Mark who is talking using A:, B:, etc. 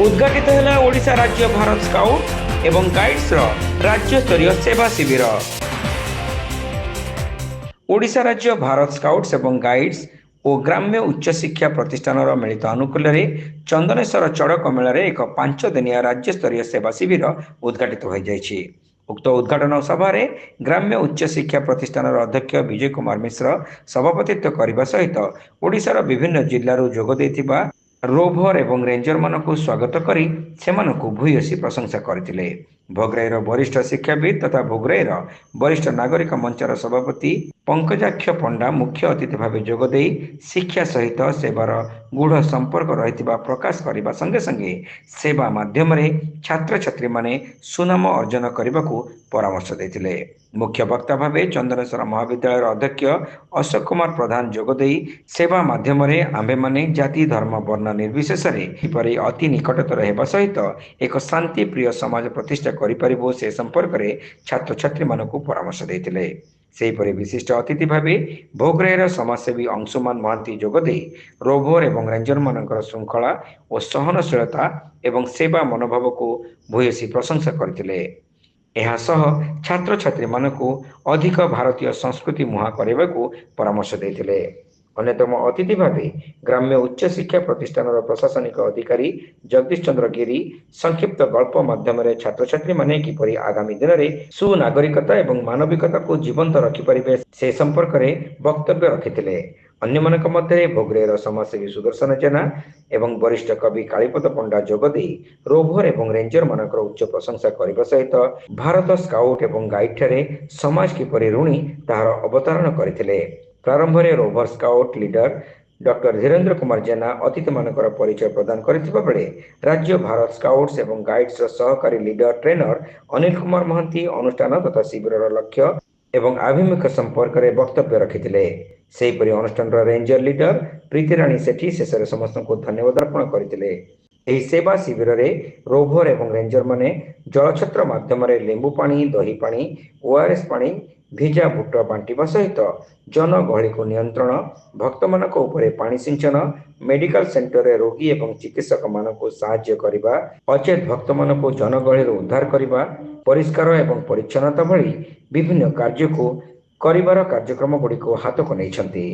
A: उद्घाटित है ओडिशा राज्य भारत स्काउट एवं गाइड्स राज्य स्तरीय सेवा शिविर। ओडिशा राज्य भारत स्काउट्स एवं गाइड्स और ग्राम्य उच्च शिक्षा प्रतिष्ठान मिलित अनुकूल चंदनेश्वर चड़क मेल एक 5 दिनिया राज्य स्तरीय सेवा शिविर उद्घाटित हो जाएगी। उक्त उद्घाटन सभा ग्राम्य उच्च शिक्षा प्रतिष्ठान अध्यक्ष विजय कुमार मिश्र सभापतित्व करने सहित ओडिशार विभिन्न जिल्लारू जोग देथिबा रोभर एवं रेंजर मानक स्वागत करी सेमानकु भूयसी प्रशंसा करथिले। भोगराईर वरिष्ठ शिक्षाविद तथा भोगराईर वरिष्ठ नागरिक मंचर सभापति पंकजाक्ष पंडा मुख्य अतिथि भाव जोगदे शिक्षा सहित सेवार गूढ़ संपर्क रही प्रकाश करने संगे संगे सेवा माध्यम छात्र छात्री माने सुनाम अर्जन करने को परामर्श देथिले। मुख्य वक्ता भाव चंदनेश्वर महाविद्यालय अध्यक्ष अशोक कुमार प्रधान जोगदे सेवा माध्यम आंबे माने जाति धर्म वर्ण निर्विशेष किपरि अति निकटतर हेबा सहित एक शांति प्रिय समाज प्रतिष्ठा करिपारिबो से संपर्क में छात्र छात्री मानकु परामर्श देथिले। सेहीपरि विशिष्ट अतिथि भावे भोगराईर समाजसेवी अंशुमान महांती जोगदे रोभर एवं रेंजर मानकर श्रृंखला और सहनशीलता एवं सेवा मनोभाव को भूयसी प्रशंसा करथिले। एहासह छात्र छात्री मानकु अधिक भारतीय संस्कृति मुहा करने को परामर्श देथिले। अन्यतम अतिथि भावे ग्राम्य उच्च शिक्षा प्रतिष्ठान प्रशासनिक अधिकारी जगदीश चंद्र गिरी संक्षिप्त गल्प माध्यम छात्र छात्री माने किपरि आगामी दिन में सुनागरिकता एवं मानविकता को जीवंत रखिपारे से संपर्क में वक्तव्य रखिथिले। अन्य मानक मध्य भोगराईर समाजसेवी सुदर्शन जेना एवं वरिष्ठ कवि कालीपद पंडा जोगदे रोभर एवं रेंजर मानकर उच्च प्रशंसा करने सहित भारत स्काउट एवं गाइड ठारे समाज किपरि ऋणी ताहार अवतारण करथिले। प्रारंभ में rover scout leader doctor Dhirendra Kumar Jena अतिथि मानकर परिचय प्रदान करथिबा बेले राज्य भारत स्काउट्स एवं गाइड्स सहकारी लीडर ट्रेनर अनिल कुमार महांती अनुष्ठान तथा शिविर लक्ष्य एवं आभिमुख्य संपर्क में वक्तव्य रखिथिले। सेहीपरि अनुष्ठान रेंजर लीडर प्रीतिराणी सेठी शेष में समस्त को धन्यवाद अर्पण करथिले। एही सेवा शिविर रे रोभर एवं रेंजर माने जलछत्र माध्यम लेंबू पानी दही पानी ओआरएस पानी भिजा बुट बांटिबा सहित जनगहली को नियंत्रण भक्त मानक उपरे पानी सिंचन मेडिकल सेंटर रे रोगी एवं चिकित्सक मानक साहाय्य करिबा अचेत भक्त मानक जनगहली उद्धार करिबा परिष्कार एवं परिच्छन्नता भली विभिन्न कार्य को करिबार कार्यक्रम गुडी को हाथ को नहीं छंती।